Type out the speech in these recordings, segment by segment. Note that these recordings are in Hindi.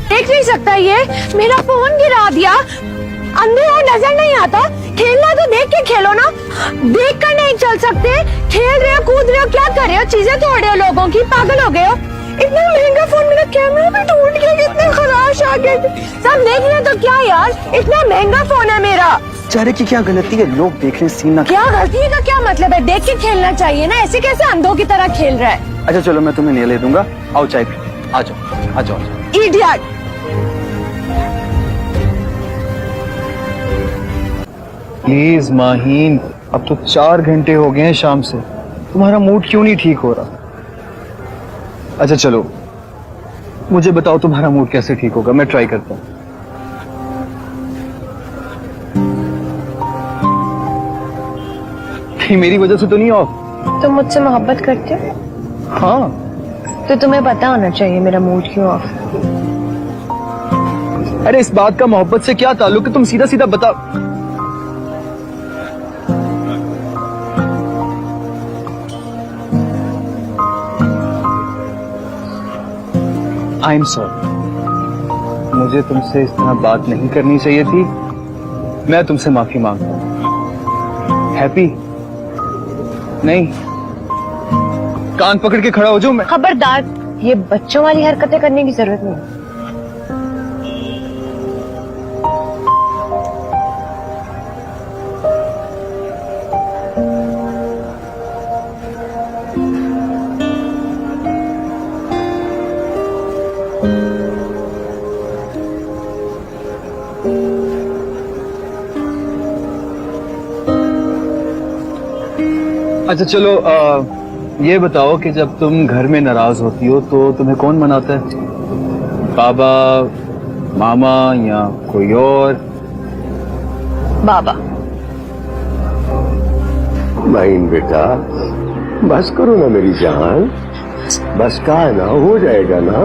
देख नहीं सकता ये, मेरा फोन गिरा दिया। अंधे और नजर नहीं आता, खेलना तो देख के खेलो ना, देख कर नहीं चल सकते। खेल रहे हो, कूद रहे हो, क्या कर रहे हो, चीजें तोड़ रहे हो लोगों की, पागल हो गए हो। इतना महंगा फोन, मेरा कैमरा भी टूट गया, कितने खराश आ गए। सब देख रहे तो क्या यार, इतना महंगा फोन है मेरा। बेचारे की क्या गलती है, लोग देख रहे हैं, सीन ना। क्या गलती है का क्या मतलब है, देख के खेलना चाहिए ना, ऐसे कैसे अंधों की तरह खेल रहा है। अच्छा चलो मैं तुम्हें नहीं ले दूंगा, आओ चाय पी, आ जाओ आ जाओ। इडियट। प्लीज माहीन, अब तो 4 घंटे हो गए हैं शाम से, तुम्हारा मूड क्यों नहीं ठीक हो रहा? अच्छा चलो मुझे बताओ तुम्हारा मूड कैसे ठीक होगा, मैं ट्राई करता हूँ। मेरी वजह से तो नहीं ऑफ? तुम मुझसे मोहब्बत करते हो? हाँ। तो तुम्हें पता होना चाहिए मेरा मूड क्यों ऑफ। अरे इस बात का मोहब्बत से क्या ताल्लुक है, तुम सीधा सीधा बता। आई एम सॉरी, मुझे तुमसे इस तरह बात नहीं करनी चाहिए थी, मैं तुमसे माफी मांगता हूं। हैप्पी नहीं, कान पकड़ के खड़ा हो जाऊं मैं? खबरदार, ये बच्चों वाली हरकतें करने की जरूरत नहीं। अच्छा चलो ये बताओ कि जब तुम घर में नाराज होती हो तो तुम्हें कौन मनाता है? बाबा, मामा या कोई और? बाबा। माइन बेटा, बस करो ना मेरी जान, बस का है ना, हो जाएगा ना,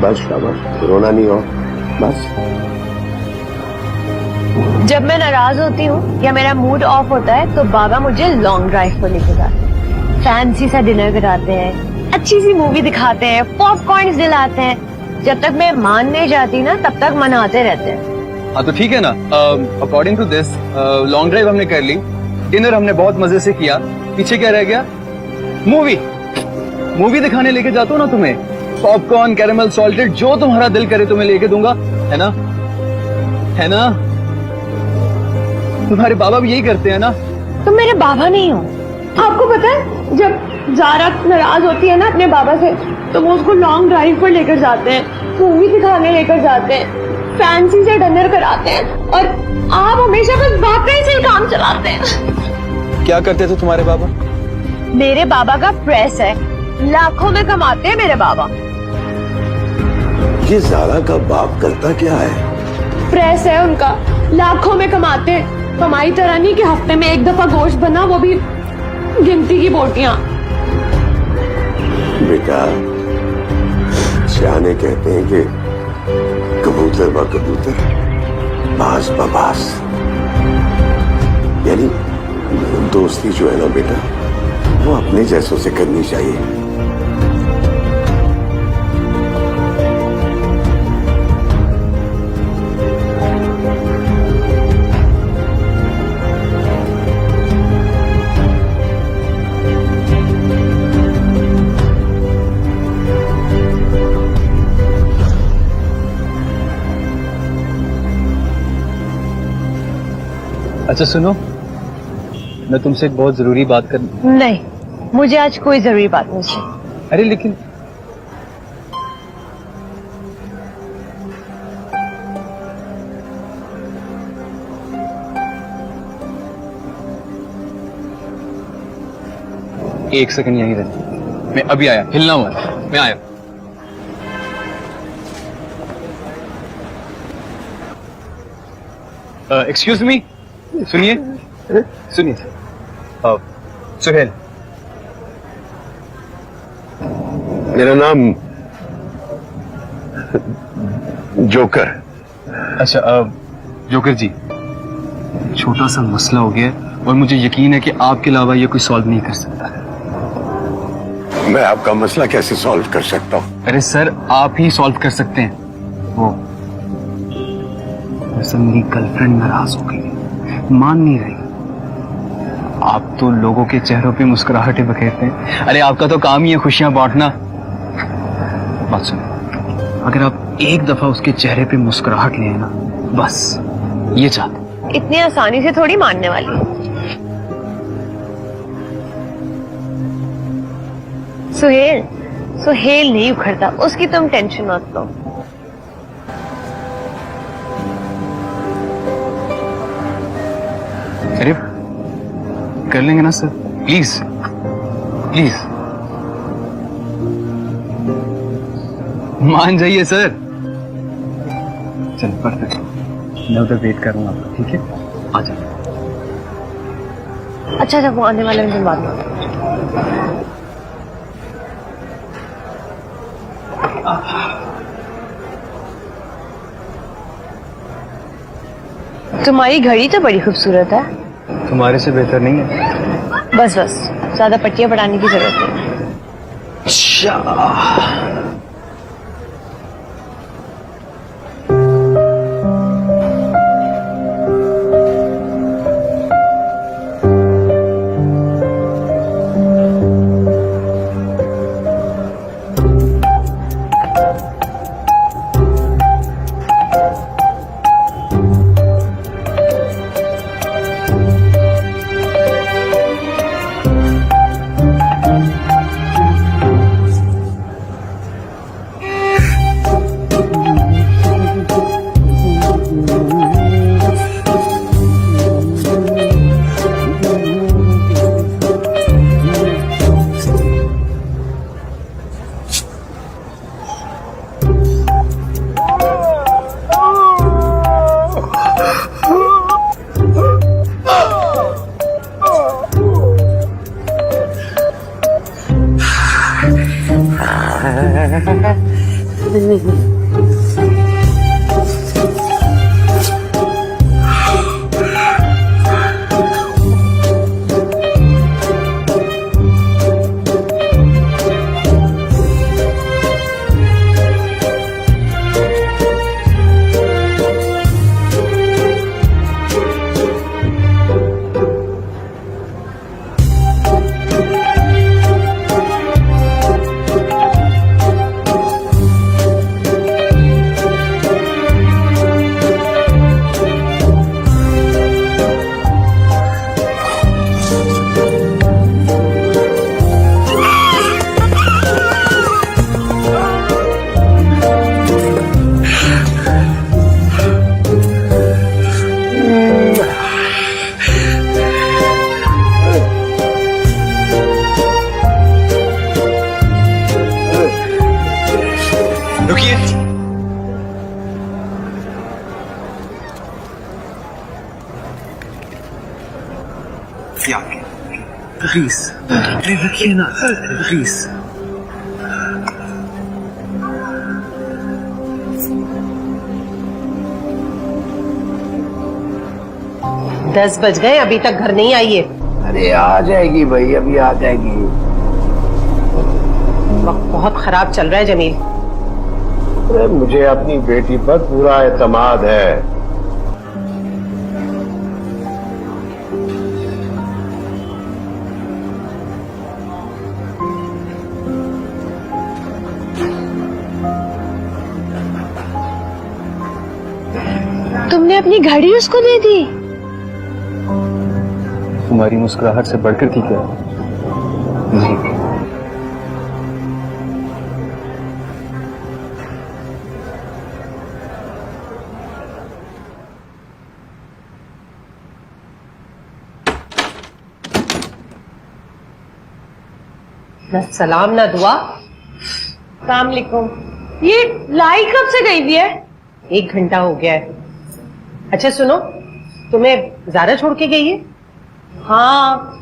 बस का बस, रोना नहीं हो, बस। जब मैं नाराज होती हूँ या मेरा मूड ऑफ होता है तो बाबा मुझे लॉन्ग ड्राइव पर लेके जाते हैं, फैंसी सा डिनर कराते हैं, अच्छी सी मूवी दिखाते हैं, पॉपकॉर्न दिलाते हैं। जब तक मैं मान नहीं जाती ना तब तक मनाते रहते हैं। हाँ तो ठीक है ना, according to this long drive हमने कर ली, डिनर हमने बहुत मजे से किया, पीछे क्या रह गया? मूवी दिखाने लेके जाता हूँ ना तुम्हें, पॉपकॉर्न, कैरेमल, सॉल्टेड, जो तुम्हारा दिल करे तुम्हें लेके दूंगा, है ना? है ना? तुम्हारे बाबा भी यही करते हैं ना? तुम मेरे बाबा नहीं हो। आपको पता है जब जारा नाराज होती है ना अपने बाबा से तो वो उसको लॉन्ग ड्राइव पर लेकर जाते हैं, मूवी दिखाने लेकर जाते हैं, फैंसी से डिनर कराते हैं, और आप हमेशा बस बात से ही काम चलाते हैं। क्या करते थे तुम्हारे बाबा? मेरे बाबा का प्रेस है, लाखों में कमाते हैं मेरे बाबा। ये जारा का बाप करता क्या है? प्रेस है उनका, लाखों में कमाते हैं। हमारी तरह नहीं कि हफ्ते में एक दफा गोश्त बना, वो भी गिनती की बोटियां। बेटा, सियाने कहते हैं कि कबूतर ब कबूतर, बाज ब बाज, यानी दोस्ती जो है ना बेटा, वो अपने जैसों से करनी चाहिए। अच्छा सुनो, मैं तुमसे एक बहुत जरूरी बात कर। नहीं, मुझे आज कोई जरूरी बात नहीं चाहिए। अरे लेकिन एक सेकंड यहीं रहना, मैं अभी आया, हिलना मत, मैं आया। एक्सक्यूज मी, सुनिए सुनिए, सुहेल। मेरा नाम जोकर। अच्छा जोकर जी, छोटा सा मसला हो गया है और मुझे यकीन है कि आपके अलावा ये कोई सॉल्व नहीं कर सकता है। मैं आपका मसला कैसे सॉल्व कर सकता हूँ? अरे सर, आप ही सॉल्व कर सकते हैं। वो दरअसल मेरी गर्लफ्रेंड नाराज हो गई है, मान नहीं रही। आप तो लोगों के चेहरों पे मुस्कुराहटें बखेरते हैं। अरे आपका तो काम ही है खुशियां बांटना। बात सुनो, अगर आप एक दफा उसके चेहरे पे मुस्कुराहट ले ना, बस ये चाहते। इतनी आसानी से थोड़ी मानने वाली है। सुहेल सुहेल नहीं उखड़ता, उसकी तुम टेंशन मत लो। अरे कर लेंगे ना सर, प्लीज प्लीज मान जाइए सर। चल परफेक्ट, मैं उधर वेट कर रहा हूँ आपका, ठीक है? आ जाओ। अच्छा जब वो आने वाले हैं, बात में तुम्हारी घड़ी तो बड़ी खूबसूरत है। तुम्हारे से बेहतर नहीं है। बस बस, ज्यादा पट्टियां बढ़ाने की जरूरत नहीं। प्लीज, अरे रखिए ना प्लीज। 10 बज गए, अभी तक घर नहीं आई है। अरे आ जाएगी भाई, अभी आ जाएगी। वक्त बहुत खराब चल रहा है जमील। अरे मुझे अपनी बेटी पर पूरा एतमाद है। तुमने अपनी घड़ी उसको दे दी? तुम्हारी मुस्कुराहट से बढ़कर थी क्या? जी। न सलाम न दुआ। सलाम अलैकुम। ये लाई कब से गई थी है? 1 घंटा हो गया है। अच्छा सुनो, तुम्हें ज़ारा छोड़ के गई है? हाँ।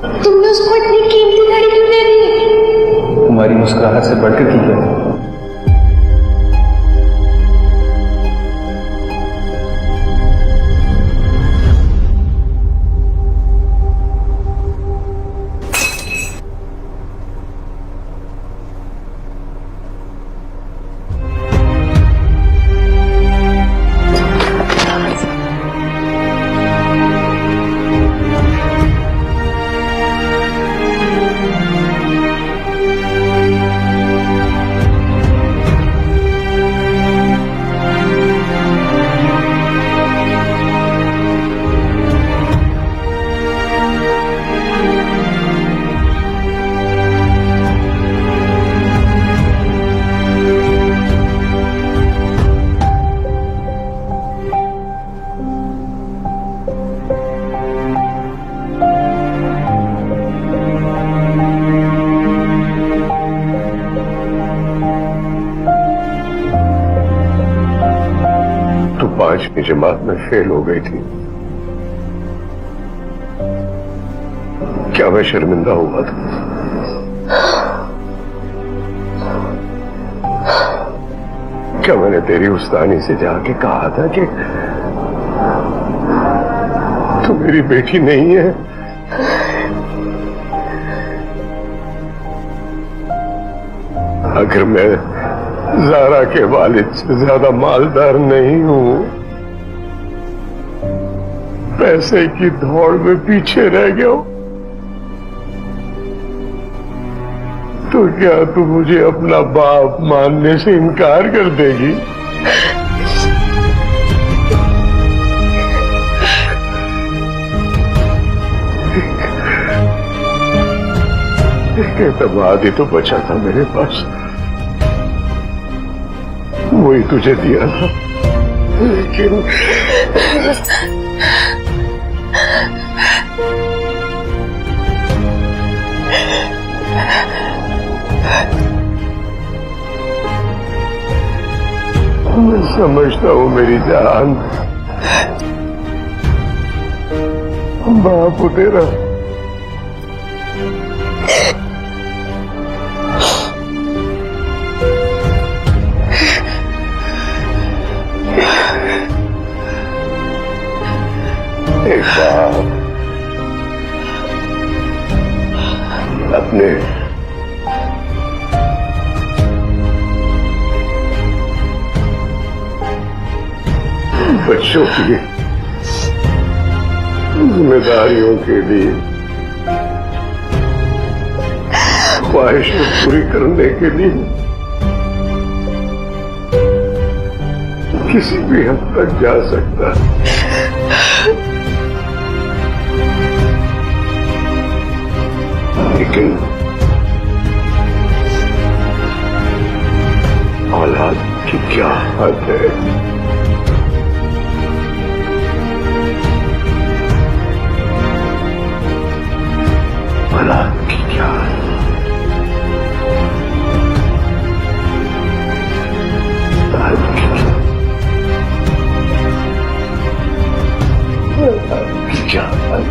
तुमने उसको इतनी कीमती घड़ी क्यों दे दी? तुम्हारी मुस्कुराहट से बढ़कर की क्या? तू 5वीं जमात में फेल हो गई थी। क्या मैं शर्मिंदा हुआ था? क्या मैंने तेरी उस्तानी से जाके कहा था कि तू मेरी बेटी नहीं है? अगर मैं ज़ारा के वालिद से ज्यादा मालदार नहीं हूं, पैसे की दौड़ में पीछे रह गया हूं, तो क्या तू मुझे अपना बाप मानने से इनकार कर देगी? एक एतमाद ही तो बचा था मेरे पास, वही तुझे दिया था। लेकिन मैं समझता हूं मेरी जान, बाप तेरा एक बाप अपने बच्चों की जिम्मेदारियों के लिए ख्वाहिशें पूरी करने के लिए किसी भी हद तक जा सकता है। लेकिन औलाद की क्या हद है? औलाद की क्या हद? औलाद की क्या हद?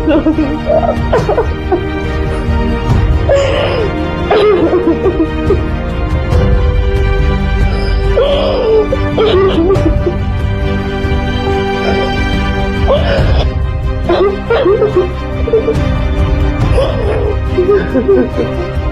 Ha ha ha.